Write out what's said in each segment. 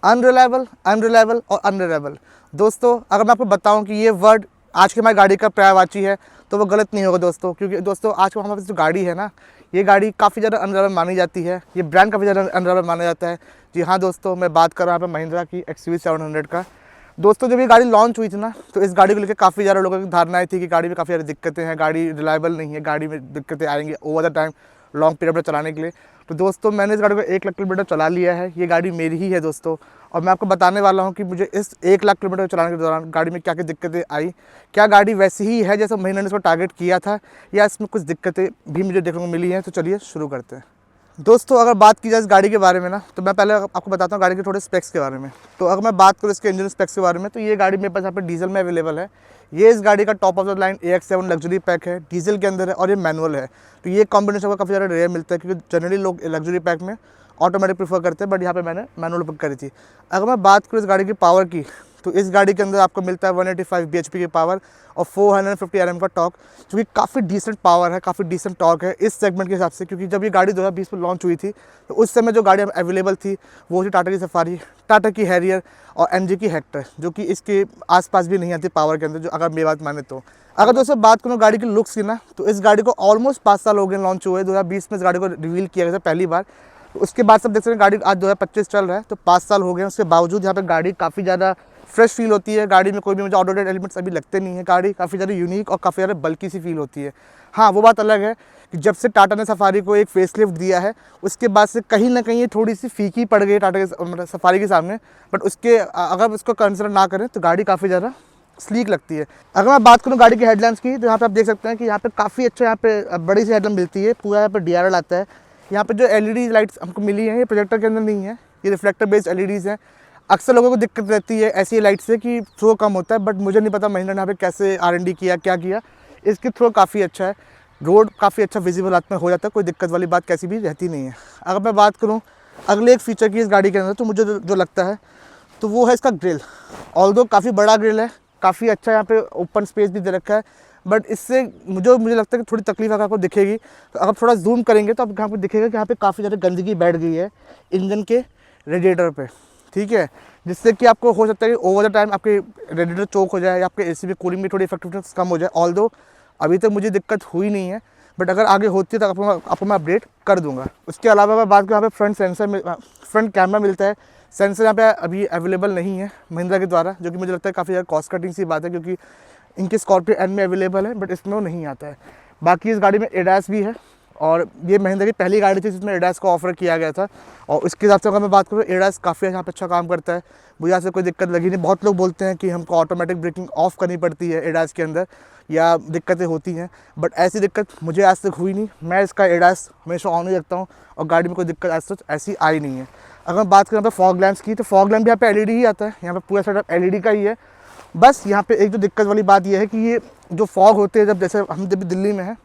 Unreliable, unreliable और unreliable. दोस्तों अगर मैं आपको बताऊं कि ये वर्ड आज की हमारी गाड़ी का पर्यायवाची है तो वो गलत नहीं होगा दोस्तों, क्योंकि दोस्तों आज हमारे पास जो गाड़ी है ना, ये गाड़ी काफ़ी ज़्यादा अनरिलायबल मानी जाती है, ये ब्रांड काफ़ी ज़्यादा अनरिलायबल माना जाता है। जी हाँ दोस्तों, मैं बात कर रहा हूँ यहाँ पे महिंद्रा की XUV700 का। दोस्तों जब ये गाड़ी लॉन्च हुई थी ना, तो इस गाड़ी को लेकर काफ़ी ज़्यादा लोगों की धारणाएं थी कि गाड़ी में काफ़ी ज़्यादा दिक्कतें हैं, गाड़ी रिलायबल नहीं है, गाड़ी में दिक्कतें आएंगी over the time long period में चलाने के लिए। तो दोस्तों मैंने इस गाड़ी को 1 लाख किलोमीटर चला लिया है, ये गाड़ी मेरी ही है दोस्तों। और मैं आपको बताने वाला हूँ कि मुझे इस 1 लाख किलोमीटर चलाने के दौरान गाड़ी में क्या क्या दिक्कतें आई, क्या गाड़ी वैसी ही है जैसे महिंद्रा ने इसको टारगेट किया था, या इसमें कुछ दिक्कतें भी मुझे देखने को मिली हैं। तो चलिए शुरू करते हैं। दोस्तों अगर बात की जाए इस गाड़ी के बारे में ना, तो मैं पहले आपको बताता हूँ गाड़ी के थोड़े स्पेक्स के बारे में। तो अगर मैं बात करूँ इसके इंजन स्पेक्स के बारे में, तो ये गाड़ी मेरे पास यहाँ पे डीजल में अवेलेबल है। ये इस गाड़ी का top of the line AX7 luxury pack है, डीजल के अंदर है और ये मैनुअल है। तो ये कॉम्बिनेशन का काफ़ी ज़्यादा रेयर मिलता है, क्योंकि जनरली लोग लग्जरी पैक में ऑटोमेटिक प्रीफर करते हैं, बट यहाँ पे मैंने मैनुअल बुक करी थी। अगर मैं बात करूँ इस गाड़ी की पावर की, तो इस गाड़ी के अंदर आपको मिलता है 185 bhp की पावर और 450 Nm का टॉर्क, जो कि काफ़ी डिसेंट पावर है, काफ़ी डिसेंट टॉर्क है इस सेगमेंट के हिसाब से। क्योंकि जब ये गाड़ी 2020 में लॉन्च हुई थी, तो उस समय जो गाड़ी अवेलेबल थी वो थी टाटा की सफारी, टाटा की हैरियर और MG की हेक्टर, जो कि इसके आसपास भी नहीं आती पावर के अंदर, जो अगर मेरी बात माने तो। अगर दोस्तों बात करूँ गाड़ी की लुक्स की ना, तो इस गाड़ी को ऑलमोस्ट 5 साल हो गए लॉन्च हुए। 2020 में इस गाड़ी को रिवील किया गया था पहली बार। तो उसके बाद सब देख सकते हैं गाड़ी आज 2025 चल रहा है, तो 5 साल हो गए। उसके बावजूद यहाँ पे गाड़ी काफ़ी ज़्यादा फ्रेश फील होती है। गाड़ी में कोई भी मुझे आउटडेटेड एलिमेंट्स अभी लगते नहीं है। गाड़ी काफ़ी ज़्यादा यूनिक और काफ़ी ज़्यादा बल्की सी फील होती है। हाँ, वो बात अलग है कि जब से टाटा ने सफारी को एक फेसलिफ्ट दिया है, उसके बाद से कहीं ना कहीं ये थोड़ी सी फीकी पड़ गई टाटा के मतलब सफारी के सामने। बट उसके अगर उसको कंसिडर ना करें तो गाड़ी काफ़ी ज़्यादा स्लीक लगती है। अगर मैं बात करूँ गाड़ी की हेडलाइंस की, तो यहाँ पे आप देख सकते हैं कि यहाँ पे काफ़ी अच्छा यहाँ पे बड़ी सी हेडलाइट मिलती है। पूरा यहाँ पे DRL आता है। यहाँ पे जो LED लाइट्स हमको मिली हैं, ये प्रोजेक्टर के अंदर नहीं है, ये रिफ्लेक्टर बेस्ड LEDs हैं। अक्सर लोगों को दिक्कत रहती है ऐसी लाइट से कि थ्रो कम होता है, बट मुझे नहीं पता महिंद्रा ने यहाँ पे कैसे R&D किया, क्या किया। इसकी थ्रो काफ़ी अच्छा है, रोड काफ़ी अच्छा विजिबल हाथ में हो जाता है, कोई दिक्कत वाली बात कैसी भी रहती नहीं है। अगर मैं बात करूँ अगले एक फीचर की इस गाड़ी के अंदर, तो मुझे जो लगता है तो वो है इसका ग्रिल। ऑल्दो काफ़ी बड़ा ग्रिल है, काफ़ी अच्छा यहाँ पे ओपन स्पेस भी दे रखा है, बट इससे मुझे लगता है कि थोड़ी तकलीफ अगर आपको दिखेगी। तो अगर थोड़ा जूम करेंगे तो आप यहाँ पे दिखेगा कि यहाँ पे काफ़ी ज़्यादा गंदगी बैठ गई है इंजन के रेडिएटर पे, ठीक है, जिससे कि आपको हो सकता है कि ओवर द टाइम आपके रेडिएटर चोक हो जाए या आपके AC में कूलिंग में थोड़ी इफेक्टिवनेस कम हो जाए। ऑल्दो अभी तक मुझे दिक्कत हुई नहीं है, बट अगर आगे होती है तो आपको मैं अपडेट कर दूंगा। उसके अलावा मैं बात करूँ, यहाँ पे फ्रंट कैमरा मिलता है। सेंसर यहाँ पे अभी अवेलेबल नहीं है महिंद्रा के द्वारा, जो कि मुझे लगता है काफ़ी ज़्यादा कॉस्ट कटिंग सी बात है, क्योंकि इनके स्कॉर्पियो एन में अवेलेबल है, बट इसमें वो नहीं आता है। बाकी इस गाड़ी में ADAS भी है, और ये महिंद्रा की पहली गाड़ी थी जिसमें ADAS को ऑफर किया गया था। और उसके हिसाब से अगर मैं बात करूँ, ADAS काफ़ी यहाँ पे अच्छा काम करता है, मुझे यहाँ से कोई दिक्कत लगी नहीं। बहुत लोग बोलते हैं कि हमको ऑटोमेटिक ब्रेकिंग ऑफ करनी पड़ती है ADAS के अंदर, या दिक्कतें होती हैं, बट ऐसी दिक्कत मुझे आज तक हुई नहीं। मैं इसका ADAS हमेशा ऑन ही रखता हूँ और गाड़ी में कोई दिक्कत आज तक ऐसी आई नहीं है। अगर मैं बात करें यहाँ पे फॉग लैंप्स की, तो फॉग लैंप भी यहाँ पे LED ही आता है, यहाँ पे पूरा सेटअप LED का ही है। बस यहाँ पे एक जो दिक्कत वाली बात यह है कि ये जो फॉग होते हैं, जब जैसे हम जब दिल्ली में हैं,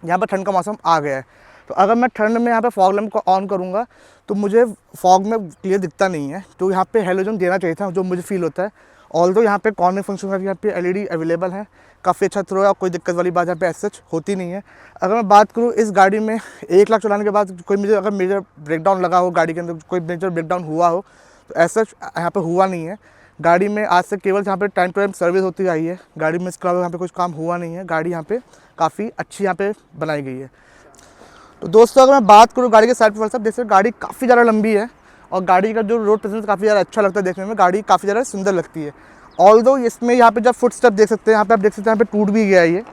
यहाँ पर ठंड का मौसम आ गया है, तो अगर मैं ठंड में यहाँ पे फॉग लैंप को ऑन करूँगा तो मुझे फॉग में क्लियर दिखता नहीं है। तो यहाँ पे हेलोजन देना चाहिए था, जो मुझे फील होता है। ऑल्दो यहाँ पे कॉर्नर फंक्शन का भी यहाँ पे LED अवेलेबल है, काफ़ी अच्छा थ्रो है और कोई दिक्कत वाली बात यहाँ पे ऐसा होती नहीं है। अगर मैं बात करूँ इस गाड़ी में 1 लाख चलाने के बाद कोई मुझे अगर मेजर ब्रेकडाउन लगा हो, गाड़ी के अंदर कोई मेजर ब्रेकडाउन हुआ हो, तो ऐसा यहाँ पर हुआ नहीं है। गाड़ी में आज से केवल यहाँ पे टाइम टू टाइम सर्विस होती आई है, गाड़ी में इसके अलावा यहाँ पे कुछ काम हुआ नहीं है। गाड़ी यहाँ पे काफ़ी अच्छी यहाँ पे बनाई गई है। तो दोस्तों अगर मैं बात करूँ गाड़ी के साइड पर, सब जैसे गाड़ी काफ़ी ज़्यादा लंबी है और गाड़ी का जो रोड प्रेजेंस काफ़ी ज़्यादा अच्छा लगता है देखने में, गाड़ी काफ़ी ज़्यादा सुंदर लगती है। ऑल्दो इसमें यहाँ पे जब फुट स्टेप देख सकते हैं, यहाँ पे आप देख सकते हैं यहाँ पे टूट भी गया है ये,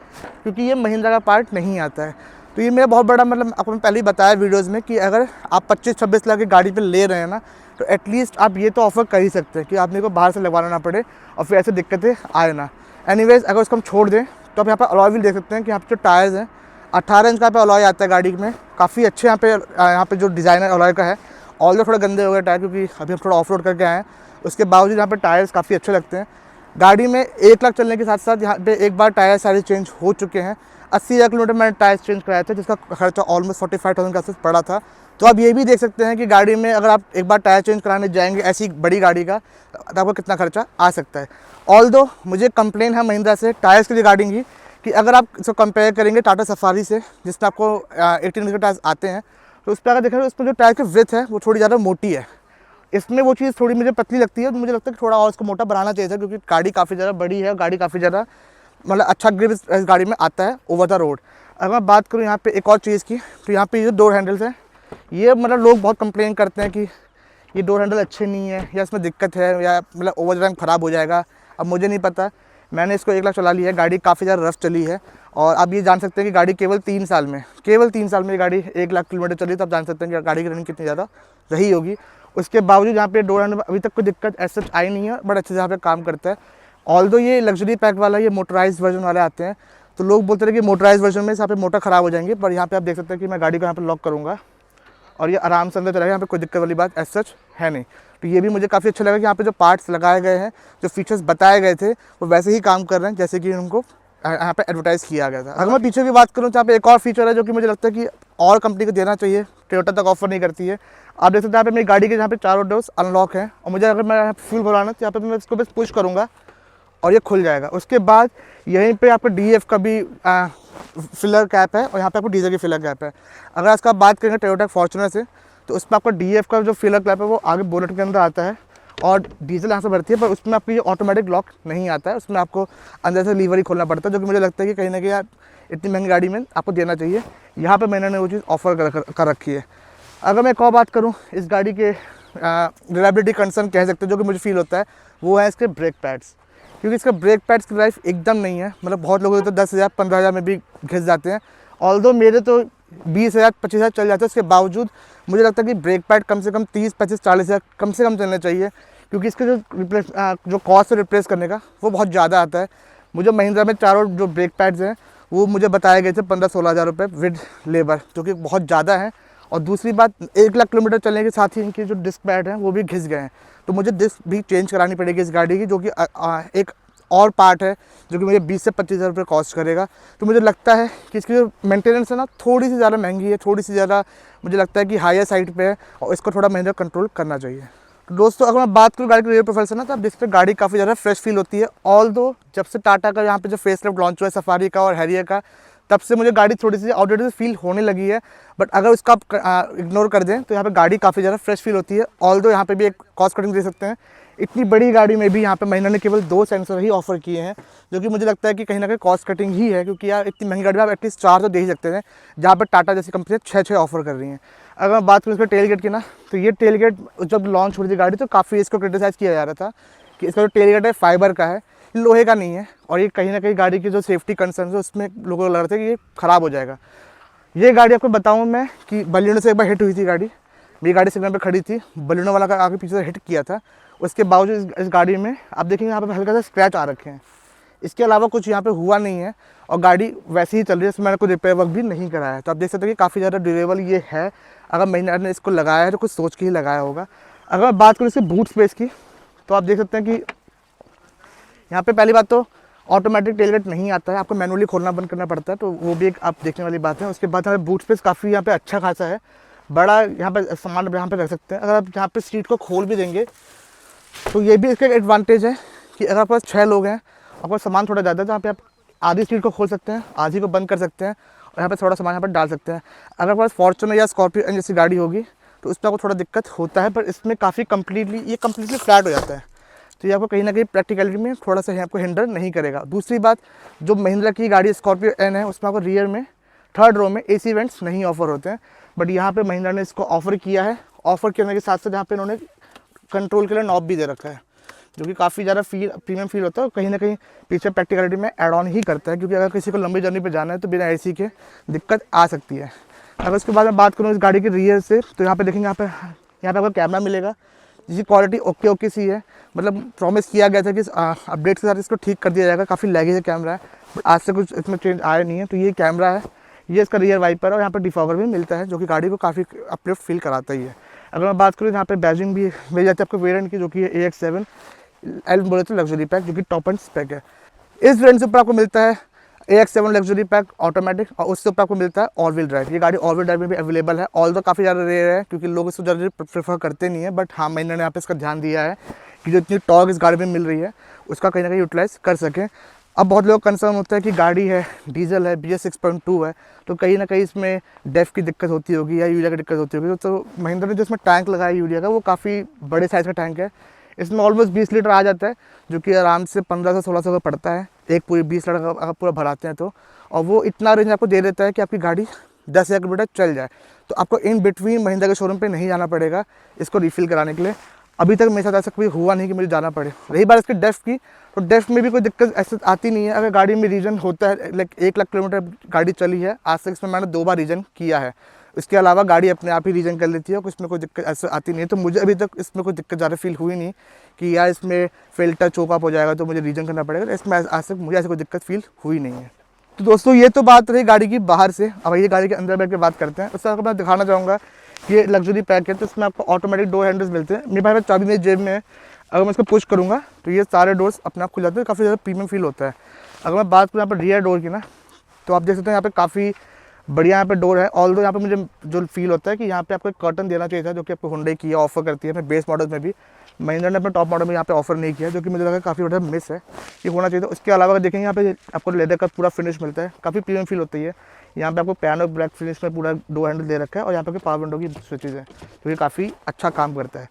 क्योंकि ये महिंद्रा का पार्ट नहीं आता है। तो ये मेरा बहुत बड़ा मतलब आपको पहले ही बताया वीडियोज़ में कि अगर आप 25-26 लाख की गाड़ी पर ले रहे हैं ना, तो एटलीस्ट आप ये तो ऑफर कर ही सकते हैं कि आपने को बाहर से लगवाना ना पड़े और फिर ऐसे दिक्कतें आए ना। एनीवेज अगर उसको हम छोड़ दें, तो आप यहाँ पर अलॉय व्हील देख सकते हैं कि यहाँ पे जो टायर्स हैं 18 इंच का पे अलॉय आता है गाड़ी में, काफ़ी अच्छे यहाँ पे जो डिज़ाइनर अलॉय का है। ऑल्दो थोड़ा गंदे हो गए टायर, क्योंकि अभी हम थोड़ा ऑफ रोड करके आए हैं, उसके बावजूद यहाँ पे टायर्स काफ़ी अच्छे लगते हैं। गाड़ी में 1 लाख चलने के साथ साथ यहाँ पे एक बार टायर सारे चेंज हो चुके हैं। 80,000 किलोमीटर मैंने टायर चेंज कराया था, जिसका खर्चा ऑलमोस्ट 45,000 के आसपास पड़ा था। तो आप ये भी देख सकते हैं कि गाड़ी में अगर आप एक बार टायर चेंज कराने जाएंगे ऐसी बड़ी गाड़ी का, तो आपको कितना खर्चा आ सकता है। ऑल्दो मुझे कंप्लेन है महिंद्रा से टायर्स की रिगार्डिंग ही, कि अगर आप इसको कंपेयर करेंगे टाटा सफारी से, जिसमें आपको 18 इंच के टायर्स आते हैं, तो उस पर अगर देखें तो उस पर जो टायर की विड्थ है वो थोड़ी ज़्यादा मोटी है। इसमें वो चीज़ थोड़ी मुझे पतली लगती है, मुझे लगता है कि थोड़ा और इसको मोटा बनाना चाहिए था, क्योंकि गाड़ी काफ़ी ज़्यादा बड़ी है, गाड़ी काफ़ी ज़्यादा मतलब अच्छा ग्रिप इस गाड़ी में आता है ओवर द रोड। अगर मैं बात करूँ यहाँ पे एक और चीज़ की, तो यहाँ पे ये जो डोर हैंडल्स हैं, ये मतलब लोग बहुत कंप्लेन करते हैं कि ये डोर हैंडल अच्छे नहीं है, या इसमें दिक्कत है, या मतलब ओवर टाइम ख़राब हो जाएगा। अब मुझे नहीं पता, मैंने इसको 1 लाख चला लिया है, गाड़ी काफ़ी ज़्यादा रफ चली है। और आप ये जान सकते हैं कि गाड़ी केवल 3 साल में ये गाड़ी 1 लाख किलोमीटर चली, तो आप जान सकते हैं कि गाड़ी की रनिंग कितनी ज़्यादा रही होगी। उसके बावजूद यहाँ पे डोर हैंडल अभी तक कोई दिक्कत ऐसा आई नहीं है, बट अच्छे से यहाँ पे काम करता है। ऑल्दो ये लग्जरी पैक वाला, ये मोटराइज वर्जन वाले आते हैं, तो लोग बोलते हैं कि मोटराइज वर्जन में यहाँ पे मोटर ख़राब हो जाएंगे, पर यहाँ पे आप देख सकते हैं कि मैं गाड़ी को यहाँ पे लॉक करूँगा और ये आराम से अंदर चलेगा, यहाँ पे कोई दिक्कत वाली बात एज सच है नहीं। तो ये भी मुझे काफ़ी अच्छा लगा कि यहाँ पे जो पार्ट्स लगाए गए हैं, जो फीचर्स बताए गए थे, वो वैसे ही काम कर रहे हैं जैसे कि उनको यहाँ पे एडवर्टाइज़ किया गया था। अगर मैं पीछे की बात करूँ तो यहाँ पे एक और फीचर है जो कि मुझे लगता है कि और कंपनी को देना चाहिए, टोयोटा तक ऑफर नहीं करती है। आप देख सकते हैं यहाँ पे मेरी गाड़ी के यहाँ पे चारों डोर्स अनलॉक है, और मुझे अगर मैं यहाँ पे फ्यूल भराना तो यहाँ पे मैं इसको बस पुश करूँगा और ये खुल जाएगा। उसके बाद यहीं पे आपको DEF का भी फिलर कैप है, और यहाँ पे आपको डीजल की फिलर कैप है। अगर इसका बात करेंगे टोयोटा फॉर्च्यूनर से, तो उसमें आपको DEF का जो फिलर कैप है वो आगे बोनेट के अंदर आता है, और डीजल यहाँ से भरती है, पर उसमें आपको ये ऑटोमेटिक लॉक नहीं आता है, उसमें आपको अंदर से लीवर ही खोलना पड़ता है, जो कि मुझे लगता है कि कहीं ना कहीं यार इतनी महंगी गाड़ी में आपको देना चाहिए। यहाँ पर मैंने वो चीज़ ऑफर कर रखी है। अगर मैं एक और बात करूँ इस गाड़ी के रिलायबिलिटी कंसर्न कह सकते हैं जो कि मुझे फील होता है, वो है इसके ब्रेक पैड्स। क्योंकि इसका ब्रेक पैड्स की लाइफ एकदम नहीं है, मतलब बहुत लोगों तो 10,000 15,000 में भी घिस जाते हैं। ऑल्दो मेरे तो 20,000 25,000 चल जाते हैं, उसके बावजूद मुझे लगता है कि ब्रेक पैड कम से कम 30 25 40,000 कम से कम चलने चाहिए, क्योंकि इसके जो कॉस्ट है रिप्लेस करने का वो बहुत ज़्यादा आता है। मुझे महिंद्रा में चारों जो ब्रेक पैड्स हैं वो मुझे बताए गए थे 15-16 हज़ार रुपये विद लेबर, जो कि बहुत ज़्यादा है। और दूसरी बात, 1 लाख किलोमीटर चलने के साथ ही इनके जो डिस्क पैड हैं वो भी घिस गए हैं, तो मुझे डिस्क भी चेंज करानी पड़ेगी इस गाड़ी की, जो कि एक और पार्ट है जो कि मुझे 20 से 25,000 रुपये कॉस्ट करेगा। तो मुझे लगता है कि इसकी जो मेंटेनेंस है ना थोड़ी सी ज़्यादा महंगी है, थोड़ी सी ज़्यादा मुझे लगता है कि हायर साइड पे है, और इसको थोड़ा महिंद्रा कंट्रोल करना चाहिए। तो दोस्तों अगर मैं बात करूँ गाड़ी के रियर प्रोफाइल से ना, तो आप देख सकते हैं गाड़ी काफ़ी ज़्यादा फ्रेश फील होती है। ऑल्दो जब से टाटा का यहाँ पे जो फेसलिफ्ट लॉन्च हुआ है सफारी का और हैरियर का, तब से मुझे गाड़ी थोड़ी सी आउटडेटेड फील होने लगी है। बट अगर उसका आप इग्नोर कर दें तो यहाँ पे गाड़ी काफ़ी ज़्यादा फ्रेश फील होती है। ऑल्दो यहाँ पे भी एक कॉस्ट कटिंग दे सकते हैं, इतनी बड़ी गाड़ी में भी यहाँ पे महिंद्रा ने केवल 2 सेंसर ही ऑफर किए हैं, जो कि मुझे लगता है कि कहीं ना कहीं कॉस्ट कटिंग ही है, क्योंकि यार इतनी महंगी गाड़ी में आप एटलीस्ट 4 तो दे ही सकते हैं, जहाँ पर टाटा जैसी कंपनी 6 ऑफर कर रही हैं। अगर मैं बात करूँ इसका टेल गेट की ना, तो ये टेल गेट जब लॉन्च हुई थी गाड़ी तो काफ़ी इसको क्रिटिसाइज़ किया जा रहा था कि इसका जो टेल गेट है फाइबर का है, लोहे का नहीं है, और ये कहीं ना कहीं गाड़ी की जो सेफ्टी कंसर्न है उसमें लोगों को लग रहा था कि ये ख़राब हो जाएगा। ये गाड़ी आपको बताऊँ मैं कि बलिनो से एक बार हिट हुई थी गाड़ी, मेरी गाड़ी सिग्नल पे खड़ी थी, बलिनो वाला का आगे पीछे से हिट किया था। उसके बावजूद इस गाड़ी में आप देखेंगे यहाँ पे हल्का सा स्क्रैच आ रखे हैं, इसके अलावा कुछ यहाँ पे हुआ नहीं है, और गाड़ी वैसे ही चल रही है, इसमें मैंने कोई रिपेयर वर्क भी नहीं कराया है। तो आप देख सकते हैं कि काफ़ी ज़्यादा ड्यूरेबल ये है, अगर महिंद्रा ने इसको लगाया है तो कुछ सोच के ही लगाया होगा। अगर मैं बात करूँ इसके बूट स्पेस की, तो आप देख सकते हैं कि यहाँ पे पहली बात तो ऑटोमेटिक टेलगेट नहीं आता है, आपको मैनुअली खोलना बंद करना पड़ता है, तो वो भी एक आप देखने वाली बात है। उसके बाद हमें बूट स्पेस काफ़ी यहाँ पे अच्छा खासा है, बड़ा यहाँ पे सामान यहाँ पे रख सकते हैं। अगर आप यहाँ पे सीट को खोल भी देंगे तो ये भी इसका एडवांटेज है कि अगर आपके पास 6 लोग हैं, आपका सामान थोड़ा ज़्यादा है, तो यहाँ पे आप आधी सीट को खोल सकते हैं, आधी को बंद कर सकते हैं, और यहाँ पे थोड़ा सामान यहाँ पर डाल सकते हैं। अगर आपके पास फॉर्च्यूनर या स्कॉर्पियो जैसी गाड़ी होगी तो उसमें आपको थोड़ा दिक्कत होता है, पर इसमें काफ़ी कम्प्लीटली फ्लैट हो जाता है, तो ये आपको कहीं ना कहीं प्रैक्टिकलिटी में थोड़ा सा आपको हिंडर नहीं करेगा। दूसरी बात, जो महिंद्रा की गाड़ी स्कॉर्पियो एन है उसमें आपको रियर में 3rd रो में AC वेंट्स नहीं ऑफर होते हैं, बट यहाँ पे महिंद्रा ने इसको ऑफ़र किया है। ऑफ़र करने के साथ साथ यहाँ पे इन्होंने कंट्रोल के लिए नॉब भी दे रखा है, जो कि काफ़ी ज़्यादा प्रीमियम फील होता है, और कहीं ना कहीं पीछे प्रैक्टिकलिटी में एड ऑन ही करता है, क्योंकि अगर किसी को लंबी जर्नी पे जाना है तो बिना AC के दिक्कत आ सकती है। अगर उसके बाद मैं बात करूँ इस गाड़ी के रियर से, तो यहाँ पे देखेंगे यहाँ पे आपको कैमरा मिलेगा, जिसकी क्वालिटी ओके सी है, मतलब प्रॉमिस किया गया था कि अपडेट के साथ इसको ठीक कर दिया जाएगा। काफ़ी लैगी है कैमरा है, बट आज से कुछ इसमें चेंज आया नहीं है। तो ये कैमरा है, ये इसका रियर वाइपर है, और यहाँ पर डिफॉगर भी मिलता है, जो कि गाड़ी को काफ़ी अपलिफ्ट फील कराता ही है। अगर मैं बात करूँ यहाँ पे बैजिंग भी मिल जाती है आपको वेरिएंट की, जो कि AX7 L बोले तो लग्जरी पैक, जो कि टॉप एंड स्पेक है। इस वेरिएंट से ऊपर आपको मिलता है AX7 लग्जरी पैक ऑटोमेटिक, और उससे ऊपर आपको मिलता है ऑल व्हील ड्राइव। ये गाड़ी ऑल व्हील ड्राइव में भी अवेलेबल है, ऑल तो काफ़ी ज़्यादा रेयर है क्योंकि लोग इसको ज़्यादा प्रेफर करते नहीं है, बट हाँ महिंद्रा ने यहाँ पे इसका ध्यान दिया है कि जो इतनी टॉर्क इस गाड़ी में मिल रही है उसका कहीं ना कहीं यूटिलाइज़ कर सकें। अब बहुत लोग कंसर्न होता है कि गाड़ी है, डीजल है, BS 6.2 है, तो कहीं ना कहीं इसमें डेफ की दिक्कत होती होगी या यूरिया की दिक्कत होती होगी। तो महिंद्रा ने जो इसमें टैंक लगाया है यूरिया का, वो काफ़ी बड़े साइज़ का टैंक है। इसमें ऑलमोस्ट 20 लीटर आ जाता है, जो कि आराम से 15 से 1600 का पड़ता है एक पूरी 20 लीटर का पूरा भराते हैं तो। और वो इतना रेंज आपको दे देता है कि आपकी गाड़ी 10,000 किलोमीटर चल जाए। तो आपको इन बिटवीन महिंद्रा के शोरूम पे नहीं जाना पड़ेगा इसको रिफ़िल कराने के लिए। अभी तक मेरे साथ ऐसा कभी हुआ नहीं कि मुझे जाना पड़े। रही बात इसके डेफ की, तो डेफ में भी कोई दिक्कत ऐसे आती नहीं है। अगर गाड़ी में रीजन होता है, लाइक 1 लाख किलोमीटर गाड़ी चली है आज तक, इसमें मैंने 2 बार रीजन किया है। इसके अलावा गाड़ी अपने आप ही रीजन कर लेती है और इसमें कोई दिक्कत ऐसे आती नहीं है। तो मुझे अभी तक इसमें कोई दिक्कत ज़्यादा फील हुई नहीं कि यार इसमें फिल्टर चोक अप हो जाएगा तो मुझे रीजन करना पड़ेगा। इसमें आज तक मुझे ऐसी कोई दिक्कत फील हुई नहीं है। तो दोस्तों ये तो बात रही गाड़ी की बाहर से। अब ये गाड़ी के अंदर बैठ के बात करते हैं। उससे मैं दिखाना चाहूँगा, ये लग्जरी पैक है, तो इसमें आपको ऑटोमेटिक डोर हैंडल्स मिलते हैं। मेरे पास चाबी मेरी जेब में है, अगर मैं इसको पुश करूँगा तो ये सारे डोर्स अपने आप खुल जाते हैं। काफ़ी ज़्यादा प्रीमियम फील होता है। अगर मैं बात करूँ यहाँ पर रियर डोर की ना, तो आप देख सकते हैं यहाँ पे काफ़ी बढ़िया यहाँ पे डोर है। ऑल्दो यहाँ पे मुझे जो फील होता है कि यहाँ पे आपको एक कर्टन देना चाहिए था, जो कि आपको हुंडई की ऑफर करती है। अपने बेस मॉडल में भी महिंद्रा ने अपने टॉप मॉडल में यहाँ पे ऑफर नहीं किया, जो कि मुझे लगा काफ़ी बड़ा मिस है, ये होना चाहिए था। उसके अलावा अगर देखेंगे यहाँ पे आपको लेदर का पूरा फिनिश मिलता है, काफ़ी प्रीमियम फील होती है। यहाँ पे आपको पियानो ब्लैक फिनिश में पूरा डोर हैंडल दे रखा है और यहाँ पे पावर विंडो की स्विचेज है, जो कि काफ़ी अच्छा काम करता है।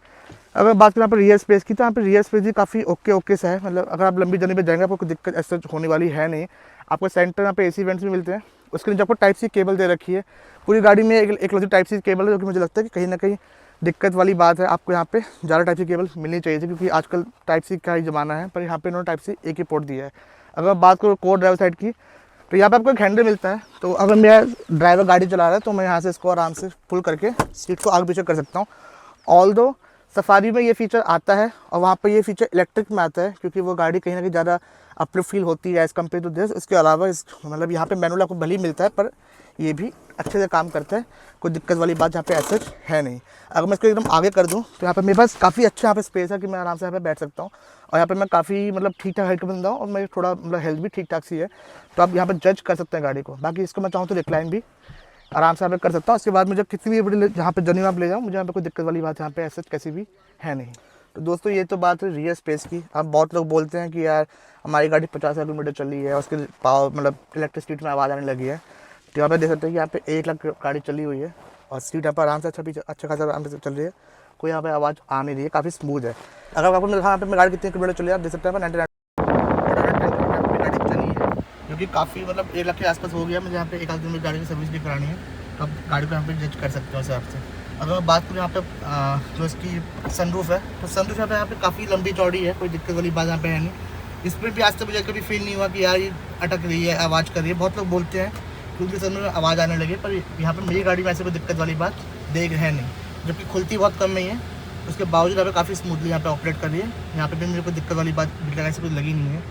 अगर बात करें यहाँ पर रियर स्पेस की, तो यहाँ पे रियर स्पेस भी काफ़ी ओके सा है। मतलब अगर आप लंबी जर्नी पे जाएंगे आपको कोई दिक्कत ऐसा होने वाली है नहीं। आपको सेंटर यहाँ पे AC वेंट्स भी मिलते हैं। उसके नीचे आपको टाइप C केबल दे रखी है। पूरी गाड़ी में एक टाइप C केबल है, जो कि मुझे लगता है कि कहीं ना कहीं दिक्कत वाली बात है। आपको यहाँ पे ज़्यादा टाइप C केबल मिलनी चाहिए थी, क्योंकि आजकल टाइप C का ही ज़माना है। पर यहाँ पे इन्होंने टाइप C एक ही पोर्ट दिया है। अगर बात करो कोर ड्राइवर साइड की, तो यहाँ पे आपको एक हैंडल मिलता है। तो अगर मेरा ड्राइवर गाड़ी चला रहा है तो मैं यहाँ से इसको आराम से पुल करके सीट को आगे पीछे कर सकता हूँ। ऑल्दो सफारी में ये फीचर आता है और वहाँ पर ये फीचर इलेक्ट्रिक में आता है, क्योंकि वो गाड़ी कहीं ना कहीं ज़्यादा अपलिफ्ट फील होती है एज़ कम्पेयर टू दिस। इसके अलावा मतलब यहाँ पे मैनुअल आपको भले ही मिलता है, पर ये भी अच्छे से काम करता है। कोई दिक्कत वाली बात यहाँ पे ऐसा है नहीं। अगर मैं इसको एकदम आगे कर दूँ तो यहाँ पे मेरे पास काफ़ी अच्छा यहाँ पे स्पेस है कि मैं आराम से यहाँ पे बैठ सकता हूँ। और यहाँ पे मैं काफ़ी मतलब ठीक ठाक हाइट का बंदा हूँ और मैं थोड़ा मतलब हेल्थ भी ठीक ठाक सी है, तो आप यहाँ पे जज कर सकते हैं गाड़ी को। बाकी इसको मैं चाहूँ तो रिक्लाइन भी आराम से यहाँ पे कर सकता हूँ। उसके बाद मुझे कितनी भी बड़ी जहाँ पे जर्नी में आप ले जाऊँ, मुझे यहाँ पे कोई दिक्कत वाली बात यहाँ पे ऐसा कैसी भी है नहीं। तो दोस्तों ये तो बात है रियर स्पेस की। अब बहुत लोग बोलते हैं कि यार हमारी गाड़ी 50,000 किलोमीटर चली है, उसके पावर मतलब इलेक्ट्रिसिटी में आवाज़ आने लगी है। तो यहाँ पे देख सकते हैं कि यहाँ पे 1 लाख गाड़ी चली हुई है और सीट यहाँ पर आराम से अच्छा खासा आराम से चल रही है। कोई यहाँ पे आवाज़ आ नहीं रही है, काफ़ी स्मूथ है। अगर आपको यहाँ पे गाड़ी कितने किलोमीटर चली है, आप देख सकते हैं 99 गाड़ी चली है, जो कि काफ़ी मतलब 1 लाख के आसपास हो गया। मुझे यहाँ पे 1 आध दिन में गाड़ी की सर्विस भी करानी है, तो आप गाड़ी को यहाँ पे जज कर सकते हो उस हिसाब से। अगर मैं बात करूँ यहाँ पे जो इसकी सनरूफ है, तो सनरूफ यहाँ पे काफ़ी लंबी चौड़ी है, कोई दिक्कत वाली बात यहाँ पे है नहीं। इसमें भी आज तक मुझे कभी फील नहीं हुआ कि यार ये अटक रही है, आवाज़ कर रही है। बहुत लोग बोलते हैं क्योंकि सनरूफ में आवाज़ आने लगी, पर यहाँ पे मेरी गाड़ी में ऐसे कोई दिक्कत वाली बात देख है नहीं, जबकि खुलती बहुत कम नहीं है। उसके बावजूद यहाँ पे काफ़ी स्मूथली यहाँ पे ऑपरेट कर रही है। यहाँ पे भी मुझे कोई दिक्कत वाली बात ऐसे कोई लगी नहीं है।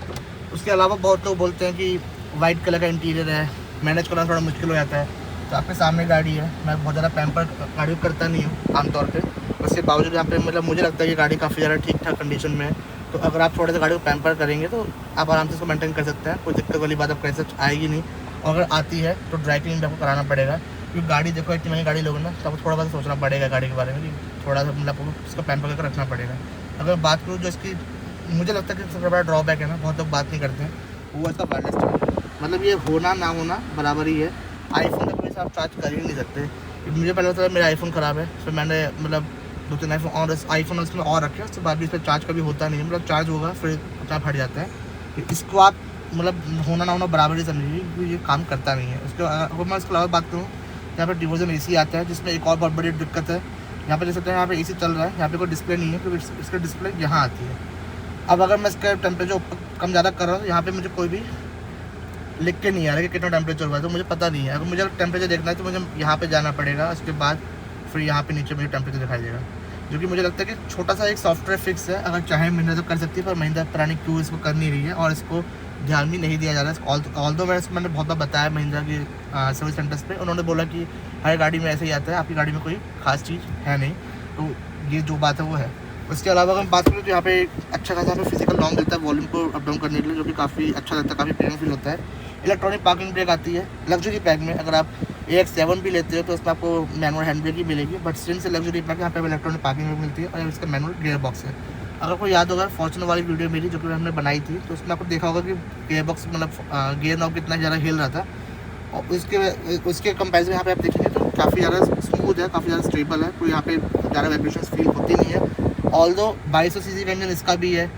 उसके अलावा बहुत लोग बोलते हैं कि वाइट कलर का इंटीरियर है, मैनेज करना थोड़ा मुश्किल हो जाता है। तो आपके सामने गाड़ी है, मैं बहुत ज़्यादा पैम्पर गाड़ी को करता नहीं हूँ आमतौर पे। उसके बावजूद यहाँ पे मतलब मुझे लगता है कि गाड़ी काफ़ी ज़्यादा ठीक ठाक कंडीशन में है। तो अगर आप थोड़े से गाड़ी को पैम्पर करेंगे तो आप आराम से इसको मेंटेन कर सकते हैं, कोई दिक्कत वाली बात आपको ऐसा आएगी नहीं। और अगर आती है तो ड्राई क्लीन भी आपको कराना पड़ेगा, क्योंकि गाड़ी देखो इतनी महंगी गाड़ी लोगे ना, तो आपको थोड़ा बहुत सोचना पड़ेगा गाड़ी के बारे में कि थोड़ा सा मतलब आपको इसको पैम्पर करके रखना पड़ेगा। अगर बात करूँ जो इसकी मुझे लगता है कि सबसे बड़ा ड्रॉबैक है ना, बहुत लोग बात नहीं करते हैं, वो इसका वायरलेस चार्जर। मतलब ये होना ना होना बराबर ही है। आईफोन तक में आप चार्ज कर ही नहीं सकते। मुझे पहले पता था मेरा आईफोन ख़राब है, फिर मैंने मतलब 2-3 आईफोन उसमें और रखे, उसके बाद भी इस पर चार्ज कभी होता नहीं है। मतलब चार्ज होगा फिर चार्ज हट जाता है। इसको आप मतलब होना ना होना बराबर ही समझिए, क्योंकि ये काम करता नहीं है। उसके अगर मैं इसके अलावा बात करूँ, यहाँ पर डिवर्जन AC आता है, जिसमें एक और बहुत बड़ी दिक्कत है। यहाँ पर देख सकते हैं यहाँ पर AC चल रहा है, यहाँ पर कोई डिस्प्ले नहीं है, क्योंकि इसका डिस्प्ले यहाँ आती है। अब अगर मैं इसका टेम्परेचर कम ज़्यादा कर रहा हूँ, यहाँ पर मुझे कोई भी लिख के नहीं आ रहा है कि कितना टेम्परेचर हुआ है, तो मुझे पता नहीं है। अगर मुझे टेम्परेचर देखना है तो मुझे यहाँ पे जाना पड़ेगा, उसके बाद फिर यहाँ पे नीचे मुझे टेम्परेचर दिखाई देगा, जो कि मुझे लगता है कि छोटा सा एक सॉफ्टवेयर फिक्स है। अगर चाहे महिंद्रा तो कर सकती है, पर महिंद्रा पता नहीं क्यों इसको कर नहीं रही है और इसको ध्यान भी नहीं दिया जा रहा है। ऑल्दो मैंने बहुत बार बताया महिंद्रा की सर्विस सेंटर्स पर, उन्होंने बोला कि हर गाड़ी में ऐसे ही आता है, आपकी गाड़ी में कोई खास चीज़ है नहीं। तो ये जो बात है वो है। उसके अलावा अगर हम बात करें तो यहाँ पे अच्छा खासा हमें फिजिकल नॉर्म मिलता है वॉल्यूम को अप डाउन करने के लिए, जो कि काफ़ी अच्छा लगता है, काफ़ी प्रीमियम फील होता है। इलेक्ट्रॉनिक पार्किंग ब्रेक आती है लग्जरी पैक में। अगर आप AX7 भी लेते हो तो उसमें आपको मैनुअल हैंड ब्रेक ही मिलेगी, बट सिंस से लग्जरी पैक यहाँ पे इलेक्ट्रॉनिक पार्किंग ब्रेक मिलती है और इसका मैनुअल गियर बॉक्स है। अगर आपको याद होगा फॉर्च्यूनर वाली वीडियो मेरी जो कि हमने बनाई थी, तो उसमें आपको देखा होगा कि गेयर बॉक्स मतलब गेयर नॉब कितना ज़्यादा हिल रहा था, और उसके कंपेरिजन यहाँ पे आप देखेंगे तो काफ़ी ज़्यादा स्मूथ है, काफ़ी ज़्यादा स्टेबल है, कोई यहाँ पे ज़्यादा वाइब्रेशन फील होती नहीं है। ऑल्दो 2200 सीसी का इंजन इसका भी है,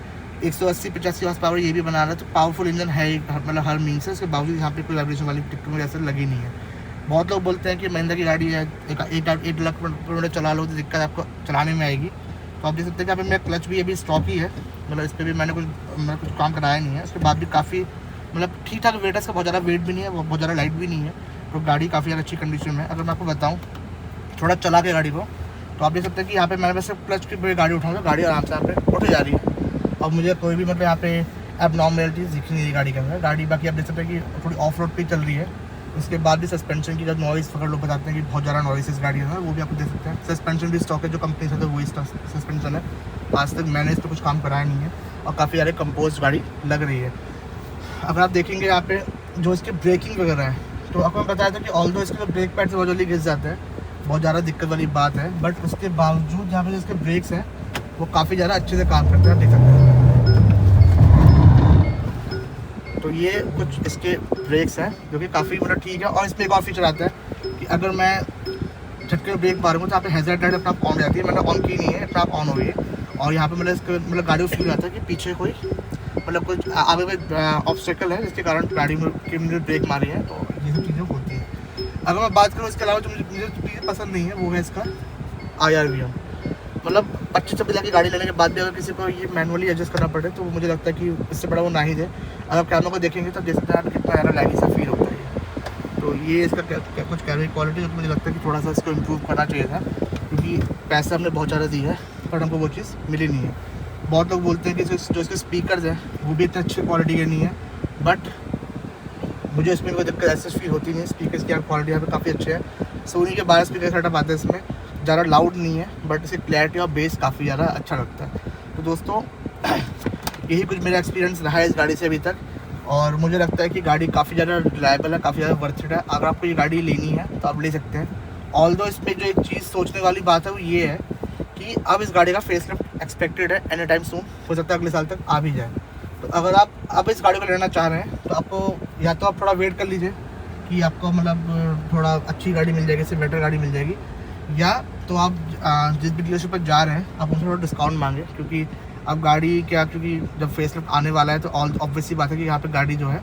180-85 हॉर्स पावर ये भी बना रहा है, तो पावरफुल इंजन है मतलब हर मीन से। उसके बावजूद यहाँ पे कोई वाइब्रेशन वाली टिक्कर ऐसे लगी नहीं है। बहुत लोग बोलते हैं कि महिंद्रा की गाड़ी है, 8 लाख किलोमीटर चला लो तो दिक्कत आपको चलाने में आएगी। तो आप देख सकते हैं कि यहाँ पे मेरा क्लच भी अभी स्टॉक ही है, मतलब इस पर भी मैंने कुछ काम कराया नहीं है। उसके बाद भी काफ़ी मतलब ठीक ठाक वेट है इसका, बहुत ज़्यादा वेट भी नहीं है, बहुत ज़्यादा लाइट भी नहीं है, तो गाड़ी काफ़ी ज़्यादा अच्छी कंडीशन में है। अगर मैं आपको बताऊँ थोड़ा चला के गाड़ी को, तो आप देख सकते हैं कि यहाँ पे मैंने वैसे क्लच की गाड़ी उठाऊँगा, गाड़ी आराम से यहाँ पे उठ जा रही है। अब मुझे कोई भी मतलब यहाँ पे एबनॉर्मलिटीज दिख नहीं रही गाड़ी के अंदर। गाड़ी बाकी आप देख सकते हैं कि थोड़ी ऑफ रोड पर चल रही है। उसके बाद भी सस्पेंशन की जब नॉइज़ पकड़ लोग बताते हैं कि बहुत ज़्यादा नॉइस इस गाड़ी है, वो भी आपको देख सकते हैं। सस्पेंशन भी स्टॉक है, जो कंपनी से वही सस्पेंशन है। आज तक मैंने इस पर कुछ काम कराया नहीं है, और काफ़ी ज़्यादा कंपोज गाड़ी लग रही है। अगर आप देखेंगे यहाँ पे जो इसके ब्रेकिंग वगैरह है, तो आपको मैं बताया था कि ऑल्दो इसके जो ब्रेक पैड से बहुत जल्दी घिस जाते हैं, बहुत ज़्यादा दिक्कत वाली बात है, बट उसके बावजूद यहाँ पे जो इसके ब्रेक्स हैं वो काफ़ी ज़्यादा अच्छे से काम करते हैं, आप देख सकते हैं। तो ये कुछ इसके ब्रेक्स हैं जो कि काफ़ी मतलब ठीक है। और इसमें एक और फीचर आता है कि अगर मैं झटके में ब्रेक मारूंगा तो यहाँ पे हैज़ार्ड लाइट अपना ऑन हो जाती है, मैंने ऑन की नहीं है, अपना आप ऑन हो गई है। और यहाँ पे मतलब इसके मतलब गाड़ी को फील आता है कि पीछे कोई मतलब कुछ आगे में ऑब्स्टेकल है, जिसके कारण गाड़ी में की मुझे ब्रेक मारी है, तो ये सब चीज़ें होती हैं। अगर मैं बात करूँ इसके अलावा जो मुझे चीज़ पसंद नहीं है वो है इसका IRVM। मतलब 25-26 लाख की गाड़ी लेने के बाद भी अगर किसी को ये मैनुअली एडजस्ट करना पड़े, तो मुझे लगता है कि इससे बड़ा वो ना ही दे। अगर कैमरा को देखेंगे तो देख सकते हैं कितना ज़्यादा लैगी सा फील होता है। तो ये इसका कुछ कैमरे क्वालिटी जो मुझे लगता है कि थोड़ा सा इसको इम्प्रूव करना चाहिए था, क्योंकि पैसा हमने बहुत ज़्यादा दिया है पर हमको वो चीज़ मिली नहीं है। बहुत लोग बोलते हैं कि जो इसके स्पीकर्स हैं वो भी इतने अच्छे क्वालिटी के नहीं है, बट मुझे इसमें कोई दिक्कत ऐसे फील होती नहीं है। स्पीकर्स की क्वालिटी यहाँ पे काफ़ी अच्छे है। सोनी के 12 स्पीकर सेटअप आते हैं इसमें, ज़्यादा लाउड नहीं है, बट इसकी क्लैरिटी और बेस काफ़ी ज़्यादा अच्छा लगता है। तो दोस्तों यही कुछ मेरा एक्सपीरियंस रहा है इस गाड़ी से अभी तक, और मुझे लगता है कि गाड़ी काफ़ी ज़्यादा रिलायबल है, काफ़ी ज़्यादा वर्थ इट है। अगर आपको ये गाड़ी लेनी है तो आप ले सकते हैं। ऑल्दो इसमें जो एक चीज़ सोचने वाली बात है वो ये है कि अब इस गाड़ी का फेसलिफ्ट एक्सपेक्टेड है एनी टाइम सून, हो सकता है अगले साल तक आ भी जाए। तो अगर आप अब इस गाड़ी को लेना चाह रहे हैं तो आपको या तो आप थोड़ा वेट कर लीजिए कि आपको मतलब थोड़ा अच्छी गाड़ी मिल जाएगी, इससे बेटर गाड़ी मिल जाएगी, या तो आप जिस भी डीलरशिप पर जा रहे हैं आप उनसे थोड़ा डिस्काउंट मांगे, क्योंकि अब गाड़ी क्या, क्योंकि जब फेसलिफ्ट आने वाला है तो ऑब्वियसली बात है कि यहाँ पे गाड़ी जो है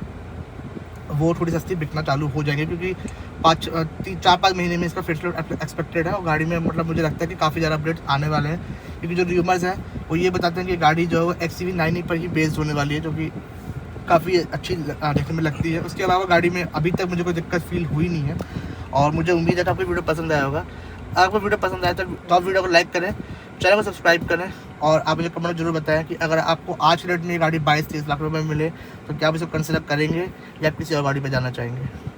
वो थोड़ी सस्ती बिकना चालू हो जाएगी, क्योंकि 4-5 महीने में इसका फेसलिफ्ट एक्सपेक्टेड है। और गाड़ी में मतलब मुझे लगता है कि काफ़ी ज़्यादा अपडेट्स आने वाले हैं, क्योंकि जो र्यूमर्स हैं वो ये बताते हैं कि गाड़ी जो है वो XCV 9e पर ही बेस्ड होने वाली है, जो कि काफ़ी अच्छी देखने में लगती है। उसके अलावा गाड़ी में अभी तक मुझे कोई दिक्कत फील हुई नहीं है, और मुझे उम्मीद है कि आपको वीडियो पसंद आया होगा। अगर आपको वीडियो पसंद आया तो आप वीडियो को लाइक करें, चैनल को सब्सक्राइब करें, और आप मुझे कमेंट जरूर बताएं कि अगर आपको आज के रेट में ये गाड़ी 22-23 लाख रुपए में मिले तो क्या आप इसे कंसिडर करेंगे या किसी और गाड़ी पर जाना चाहेंगे।